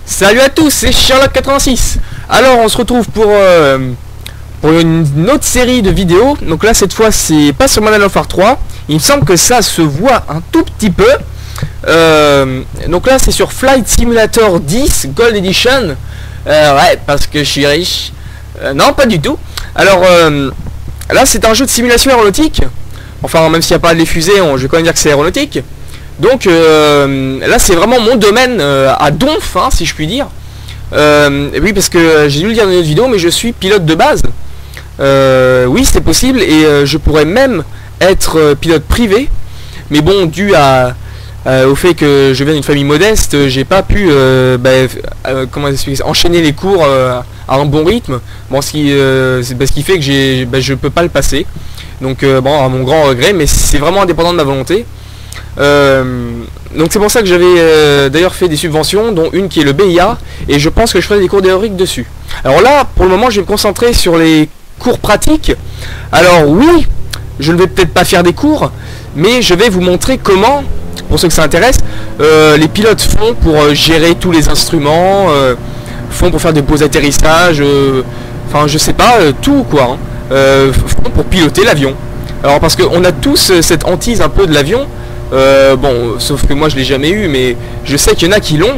Salut à tous, c'est Sherlock86. Alors on se retrouve pour une autre série de vidéos. Donc là cette fois c'est pas sur Modern Warfare 3. Il me semble que ça se voit un tout petit peu. Donc là c'est sur Flight Simulator 10 Gold Edition. Ouais, parce que je suis riche. Non, pas du tout. Alors là c'est un jeu de simulation aéronautique. Enfin, même s'il n'y a pas les fusées, je vais quand même dire que c'est aéronautique. Donc là c'est vraiment mon domaine à donf, hein, si je puis dire. Oui, parce que j'ai dû le dire dans une autre vidéo, mais je suis pilote de base. Oui, c'est possible, et je pourrais même être pilote privé. Mais bon, dû au fait que je viens d'une famille modeste, j'ai pas pu comment expliquer ça, enchaîner les cours à un bon rythme. Bon, ce qui fait que je peux pas le passer. Donc bon, à mon grand regret, mais c'est vraiment indépendant de ma volonté. Donc c'est pour ça que j'avais d'ailleurs fait des subventions, dont une qui est le BIA, et je pense que je ferai des cours théoriques dessus. Alors là, pour le moment, je vais me concentrer sur les cours pratiques. Alors oui, je ne vais peut-être pas faire des cours, mais je vais vous montrer comment, pour ceux que ça intéresse, les pilotes font pour gérer tous les instruments, font pour faire des beaux atterrissages, enfin je sais pas, tout quoi, hein, font pour piloter l'avion. Alors parce qu'on a tous cette hantise un peu de l'avion. Bon, sauf que moi je l'ai jamais eu, mais je sais qu'il y en a qui l'ont.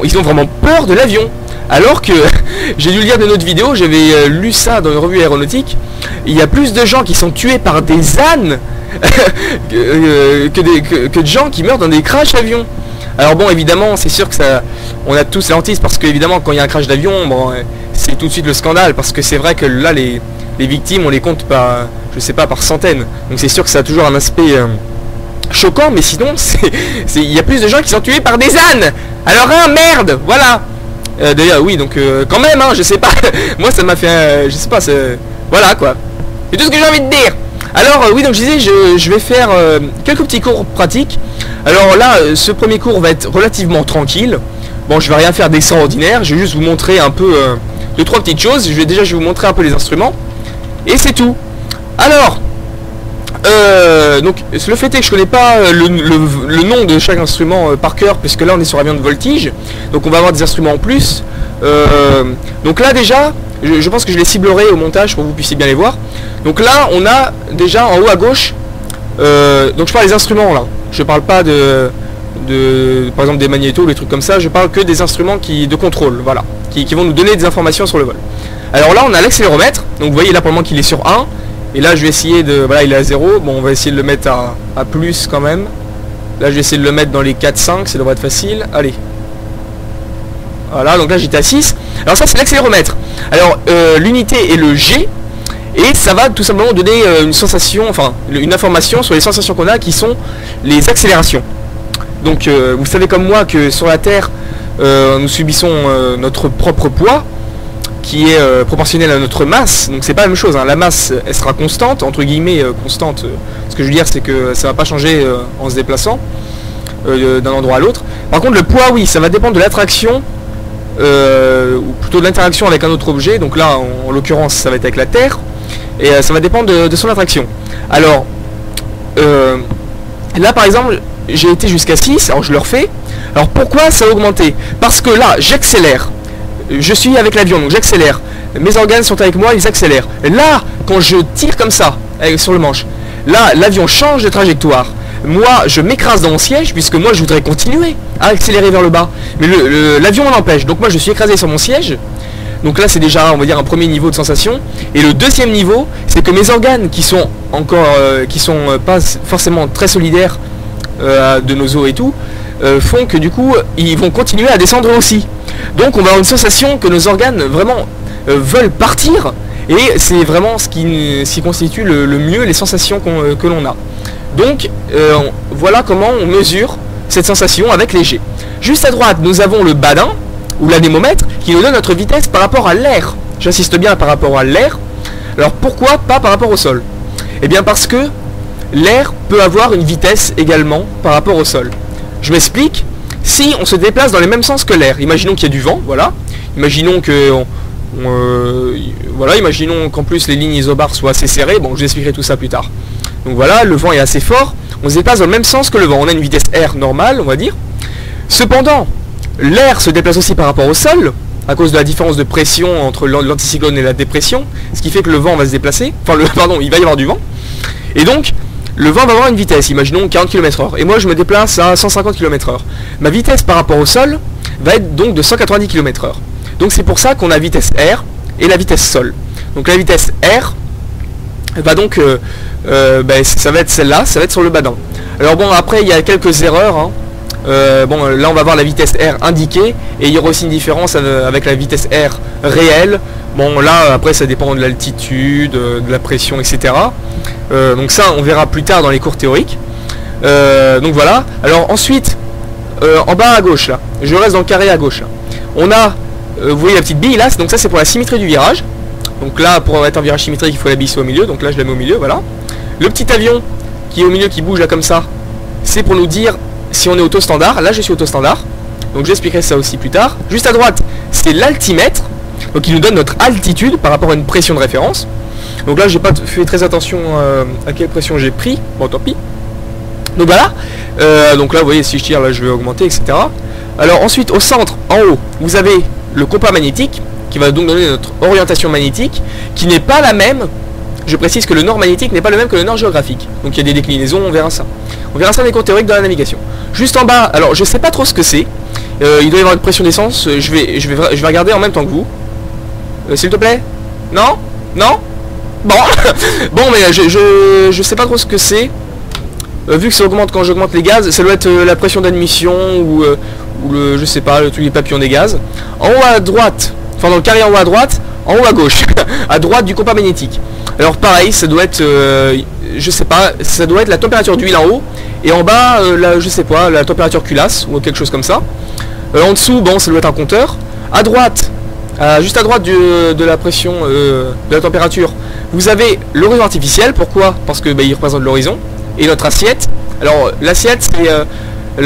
Ils ont vraiment peur de l'avion. Alors que j'ai dû le lire dans notre vidéo, j'avais lu ça dans une revue aéronautique. Il y a plus de gens qui sont tués par des ânes que de gens qui meurent dans des crashs d'avion. Alors bon, évidemment, c'est sûr que ça, on a tous l'hantise parce que évidemment quand il y a un crash d'avion, bon, c'est tout de suite le scandale, parce que c'est vrai que là les victimes on les compte par, je sais pas, par centaines. Donc c'est sûr que ça a toujours un aspect choquant, mais sinon il y a plus de gens qui sont tués par des ânes. Alors merde, voilà. D'ailleurs oui, donc quand même, hein, je sais pas. Moi ça m'a fait je sais pas, voilà quoi, c'est tout ce que j'ai envie de dire. Alors oui, donc je disais, je vais faire quelques petits cours pratiques. Alors là ce premier cours va être relativement tranquille. Bon, je vais rien faire d'extraordinaire, je vais juste vous montrer un peu deux trois petites choses. Je vais vous montrer un peu les instruments et c'est tout. Alors donc le fait est que je connais pas le nom de chaque instrument par cœur, puisque là on est sur avion de voltige, donc on va avoir des instruments en plus. Donc là déjà, je pense que je les ciblerai au montage pour que vous puissiez bien les voir. Donc là on a déjà en haut à gauche, donc je parle des instruments là, je parle pas de par exemple des magnétos ou des trucs comme ça, je parle que des instruments de contrôle, voilà, qui vont nous donner des informations sur le vol. Alors là on a l'accéléromètre, donc vous voyez là pour le moment qu'il est sur 1. Et là je vais essayer de... Voilà, il est à 0. Bon, on va essayer de le mettre à plus quand même. Là je vais essayer de le mettre dans les 4-5, ça devrait être facile. Allez. Voilà, donc là j'étais à 6. Alors ça c'est l'accéléromètre. Alors l'unité est le G. Et ça va tout simplement donner une sensation, enfin une information sur les sensations qu'on a, qui sont les accélérations. Donc vous savez comme moi que sur la Terre, nous subissons notre propre poids, qui est proportionnel à notre masse. Donc c'est pas la même chose, hein. La masse elle sera constante, entre guillemets constante. Ce que je veux dire c'est que ça va pas changer en se déplaçant d'un endroit à l'autre. Par contre le poids, oui, ça va dépendre de l'attraction, ou plutôt de l'interaction avec un autre objet. Donc là en l'occurrence ça va être avec la Terre, et ça va dépendre de son attraction. Alors là par exemple j'ai été jusqu'à 6, alors je le refais. Alors pourquoi ça a augmenté? Parce que là j'accélère. Je suis avec l'avion, donc j'accélère. Mes organes sont avec moi, ils accélèrent. Là, quand je tire comme ça, sur le manche, là, l'avion change de trajectoire. Moi, je m'écrase dans mon siège, puisque moi, je voudrais continuer à accélérer vers le bas. Mais l'avion m'en empêche. Donc moi, je suis écrasé sur mon siège. Donc là, c'est déjà, on va dire, un premier niveau de sensation. Et le deuxième niveau, c'est que mes organes, qui sont encore, pas forcément très solidaires de nos os et tout, font que du coup, ils vont continuer à descendre aussi. Donc on va avoir une sensation que nos organes vraiment veulent partir, et c'est vraiment ce qui constitue le mieux les sensations que l'on a. Donc voilà comment on mesure cette sensation avec les G. Juste à droite nous avons le badin ou l'anémomètre, qui nous donne notre vitesse par rapport à l'air. J'insiste bien, par rapport à l'air. Alors pourquoi pas par rapport au sol? Eh bien parce que l'air peut avoir une vitesse également par rapport au sol. Je m'explique. Si on se déplace dans les mêmes sens que l'air, imaginons qu'il y a du vent, voilà. Imaginons que voilà, imaginons qu'en plus les lignes isobars soient assez serrées. Bon, je vous expliquerai tout ça plus tard. Donc voilà, le vent est assez fort. On se déplace dans le même sens que le vent. On a une vitesse R normale, on va dire. Cependant, L'air se déplace aussi par rapport au sol, à cause de la différence de pression entre l'anticyclone et la dépression, ce qui fait que le vent va se déplacer, enfin pardon, il va y avoir du vent, et donc le vent va avoir une vitesse, imaginons 40 km/h, et moi je me déplace à 150 km/h. Ma vitesse par rapport au sol va être donc de 190 km/h. Donc c'est pour ça qu'on a la vitesse R et la vitesse sol. Donc la vitesse R va donc, ça va être celle-là, ça va être sur le badin. Alors bon, après il y a quelques erreurs, hein. Bon, là on va voir la vitesse R indiquée, et il y aura aussi une différence avec la vitesse R réelle. Bon, là après ça dépend de l'altitude, de la pression, etc. Donc ça on verra plus tard dans les cours théoriques. Donc voilà. Alors ensuite, en bas à gauche là, je reste dans le carré à gauche là, on a, vous voyez la petite bille là, donc ça c'est pour la symétrie du virage. Donc là, pour être un virage symétrique, il faut la bille soit au milieu, donc là je la mets au milieu, voilà. Le petit avion qui est au milieu, qui bouge là comme ça, c'est pour nous dire si on est auto-standard. Là je suis auto-standard, donc j'expliquerai ça aussi plus tard. Juste à droite, c'est l'altimètre, donc il nous donne notre altitude par rapport à une pression de référence. Donc là j'ai pas fait très attention à quelle pression j'ai pris, bon tant pis. Donc voilà, donc là vous voyez si je tire là je vais augmenter, etc. Alors ensuite au centre, en haut, vous avez le compas magnétique, qui va donc donner notre orientation magnétique, qui n'est pas la même. Je précise que le nord magnétique n'est pas le même que le nord géographique. Donc il y a des déclinaisons, on verra ça. On verra ça dans les cours théoriques de la navigation. Juste en bas, alors je sais pas trop ce que c'est. Il doit y avoir une pression d'essence. Je vais regarder en même temps que vous. S'il te plaît. Non. Non. Bon. Bon, mais je sais pas trop ce que c'est. Vu que ça augmente quand j'augmente les gaz, ça doit être la pression d'admission ou le, je sais pas, le truc des papillons des gaz. En haut à droite, enfin dans le carré en haut à droite, en haut à gauche, à droite du compas magnétique. Alors pareil, ça doit être, je sais pas, ça doit être la température d'huile en haut, et en bas, je sais pas, la température culasse, ou quelque chose comme ça. En dessous, bon, ça doit être un compteur. À droite, juste à droite de la pression, de la température, vous avez l'horizon artificiel. Pourquoi? Parce que il représente l'horizon, et notre assiette. Alors l'assiette, c'est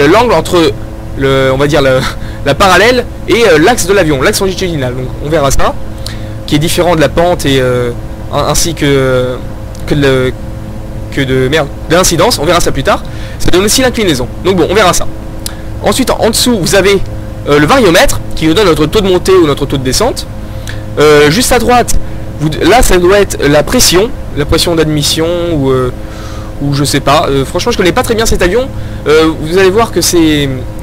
l'angle entre, on va dire, la parallèle et l'axe de l'avion, l'axe longitudinal. Donc on verra ça, qui est différent de la pente et ainsi que de l'incidence. On verra ça plus tard. Ça donne aussi l'inclinaison. Donc bon, on verra ça. Ensuite, en dessous, vous avez le variomètre qui nous donne notre taux de montée ou notre taux de descente. Juste à droite, là, ça doit être la pression d'admission ou je sais pas. Franchement, je connais pas très bien cet avion. Vous allez voir que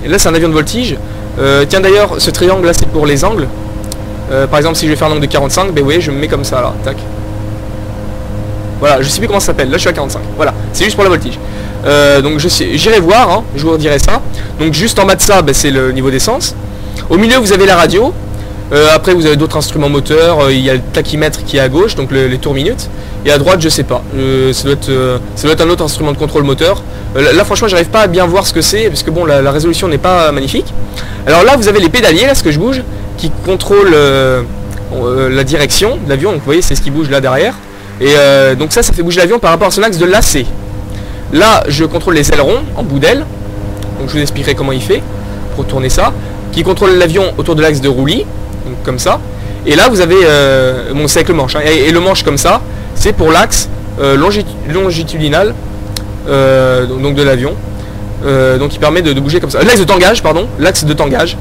là, c'est un avion de voltige. Tiens, d'ailleurs, ce triangle là, c'est pour les angles. Par exemple, si je vais faire un angle de 45, ben vous voyez, je me mets comme ça là, tac. Voilà, je sais plus comment ça s'appelle, là je suis à 45. Voilà, c'est juste pour la voltige. Donc j'irai voir, hein, je vous redirai ça. Donc juste en bas de ça, c'est le niveau d'essence. Au milieu, vous avez la radio. Après, vous avez d'autres instruments moteurs. Il y a le tachymètre qui est à gauche, donc les tours minutes. Et à droite, je sais pas. Ça doit être un autre instrument de contrôle moteur. Là, franchement, j'arrive pas à bien voir ce que c'est, parce que bon, la résolution n'est pas magnifique. Alors là, vous avez les pédaliers, là, ce que je bouge, qui contrôlent la direction de l'avion. Donc vous voyez, c'est ce qui bouge là derrière. Et donc ça fait bouger l'avion par rapport à son axe de lacet. Là, je contrôle les ailerons en bout d'aile. Donc je vous expliquerai comment il fait pour tourner ça. Qui contrôle l'avion autour de l'axe de roulis. Donc comme ça. Et là, vous avez... bon, c'est avec le manche. Hein, et le manche comme ça, c'est pour l'axe longitudinal donc de l'avion. Donc qui permet de bouger comme ça. L'axe de tangage, pardon. L'axe de tangage.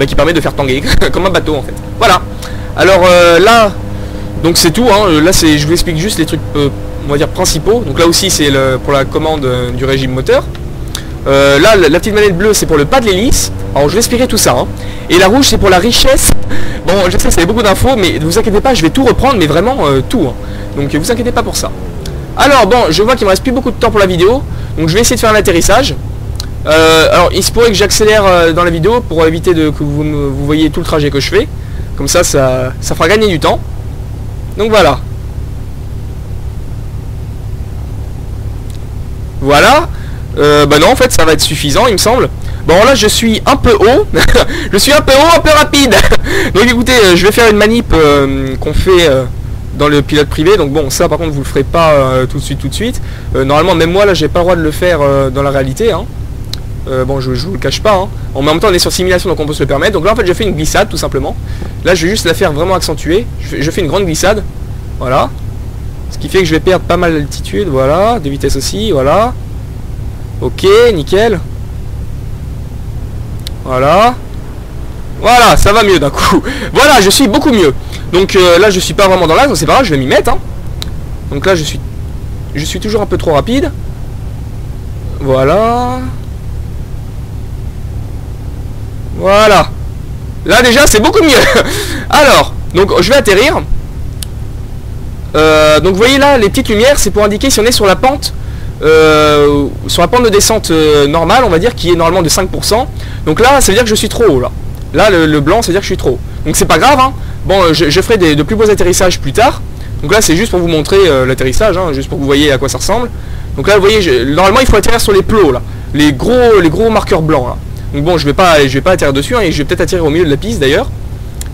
Qui permet de faire tanguer comme un bateau en fait. Voilà. Alors là... Donc c'est tout, hein. Là je vous explique juste les trucs on va dire principaux. Donc là aussi c'est pour la commande du régime moteur. Là la petite manette bleue c'est pour le pas de l'hélice. Alors je vais expliquer tout ça, hein. Et la rouge c'est pour la richesse. Bon, je sais c'est beaucoup d'infos, mais ne vous inquiétez pas, je vais tout reprendre, mais vraiment tout, hein. Donc vous inquiétez pas pour ça. Alors bon, je vois qu'il me reste plus beaucoup de temps pour la vidéo, donc je vais essayer de faire un atterrissage. Alors il se pourrait que j'accélère dans la vidéo pour éviter que vous voyez tout le trajet que je fais. Comme ça fera gagner du temps. Donc voilà. Voilà. Non, en fait, ça va être suffisant, il me semble. Bon, là, je suis un peu haut. Je suis un peu haut, un peu rapide. Donc, écoutez, je vais faire une manip qu'on fait dans le pilote privé. Donc, bon, ça, par contre, vous le ferez pas tout de suite. Normalement, même moi, là, j'ai pas le droit de le faire dans la réalité. Hein. Bon, je vous le cache pas. Hein. En même temps, on est sur simulation, donc on peut se le permettre. Donc là, en fait, je fais une glissade, tout simplement. Là, je vais juste la faire vraiment accentuée. Je fais une grande glissade. Voilà. Ce qui fait que je vais perdre pas mal d'altitude. Voilà. De vitesse aussi. Voilà. Ok, nickel. Voilà. Voilà, ça va mieux d'un coup. Voilà, je suis beaucoup mieux. Donc là, je suis pas vraiment dans l'axe, donc c'est pas grave, je vais m'y mettre. Hein. Donc là, je suis toujours un peu trop rapide. Voilà. Voilà. Là, déjà, c'est beaucoup mieux. Alors, donc je vais atterrir. Donc vous voyez là, les petites lumières, c'est pour indiquer si on est sur la pente. Sur la pente de descente normale, on va dire, qui est normalement de 5%. Donc là, ça veut dire que je suis trop haut, là. Là, le blanc, ça veut dire que je suis trop haut. Donc c'est pas grave, hein. Bon, je ferai de plus beaux atterrissages plus tard. Donc là, c'est juste pour vous montrer l'atterrissage, hein, juste pour que vous voyez à quoi ça ressemble. Donc là, vous voyez, normalement, il faut atterrir sur les plots, là. Les gros marqueurs blancs, là. Donc bon, je vais pas atterrir dessus, hein, et je vais peut-être atterrir au milieu de la piste, d'ailleurs.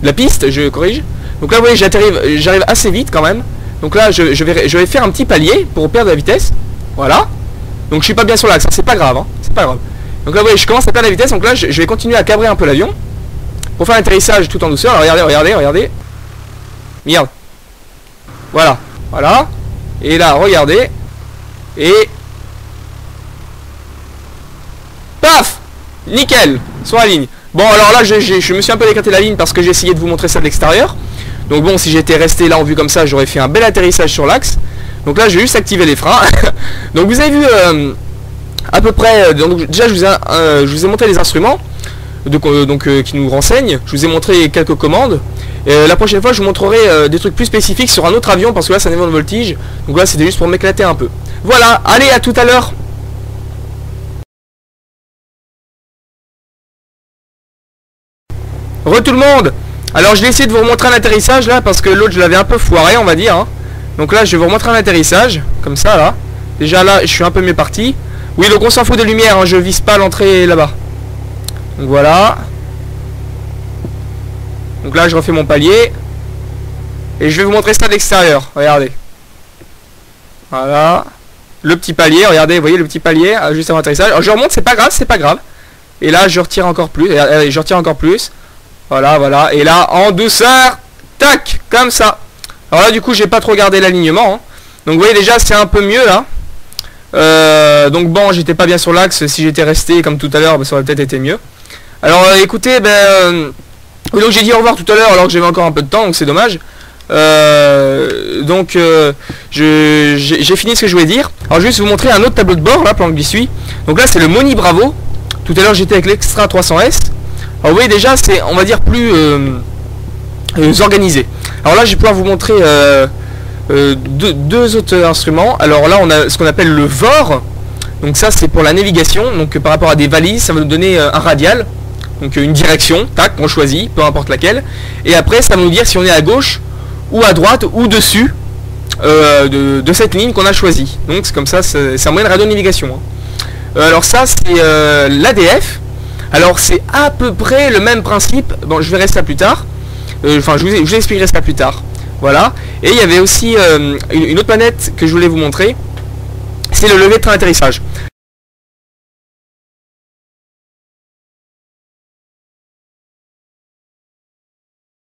La piste, je corrige. Donc là, vous voyez, j'arrive assez vite, quand même. Donc là, je vais faire un petit palier pour perdre la vitesse. Voilà. Donc je suis pas bien sur l'axe, hein, c'est pas grave, hein, c'est pas grave. Donc là, vous voyez, je commence à perdre la vitesse, donc là, je vais continuer à cabrer un peu l'avion. Pour faire l'atterrissage tout en douceur. Alors, regardez. Merde. Voilà. Et là, regardez. Et... paf! Nickel! Sur la ligne. Bon, alors là, je me suis un peu écarté la ligne parce que j'ai essayé de vous montrer ça de l'extérieur. Donc bon, si j'étais resté là en vue comme ça, j'aurais fait un bel atterrissage sur l'axe. Donc là, j'ai juste activé les freins. Donc vous avez vu à peu près... donc déjà, je vous ai montré les instruments. Qui nous renseignent. Je vous ai montré quelques commandes. La prochaine fois, je vous montrerai des trucs plus spécifiques sur un autre avion parce que là, c'est un avion de voltige. Donc là, c'était juste pour m'éclater un peu. Voilà, allez, à tout à l'heure. Re tout le monde. Alors, je vais essayer de vous remontrer un atterrissage là parce que l'autre, je l'avais un peu foiré, on va dire. Hein. Donc là, je vais vous remontrer un atterrissage comme ça là. Déjà là, je suis un peu mieux parti. Oui, donc on s'en fout des lumières. Hein, je vise pas l'entrée là-bas. Donc voilà. Donc là je refais mon palier. Et je vais vous montrer ça de l'extérieur. Regardez. Voilà. Le petit palier, regardez, vous voyez le petit palier juste avant l'atterrissage. Alors je remonte, c'est pas grave. Et là je retire encore plus. Et je retire encore plus. Voilà. Et là en douceur. Tac, comme ça. Alors là du coup j'ai pas trop gardé l'alignement. Hein. Donc vous voyez déjà c'est un peu mieux là. Donc bon, j'étais pas bien sur l'axe. Si j'étais resté comme tout à l'heure, ça aurait peut-être été mieux. Alors écoutez, donc j'ai dit au revoir tout à l'heure alors que j'avais encore un peu de temps, donc c'est dommage. J'ai fini ce que je voulais dire. Alors je vais juste vous montrer un autre tableau de bord là pendant que j'y suis. Donc là c'est le Moni Bravo. Tout à l'heure j'étais avec l'Extra 300S. Alors vous voyez déjà c'est, on va dire, plus organisé. Alors là je vais pouvoir vous montrer deux autres instruments. Alors là on a ce qu'on appelle le VOR. Donc ça c'est pour la navigation. Donc par rapport à des valises, ça va nous donner un radial. Donc une direction, tac, qu'on choisit, peu importe laquelle. Et après ça va nous dire si on est à gauche ou à droite ou dessus de cette ligne qu'on a choisie. Donc c'est comme ça, c'est un moyen de radio-navigation. Hein. Alors ça c'est l'ADF. Alors c'est à peu près le même principe. Bon, je verrai ça plus tard. Enfin je vous expliquerai ça plus tard. Voilà. Et il y avait aussi une autre planète que je voulais vous montrer. C'est le lever de train d'atterrissage.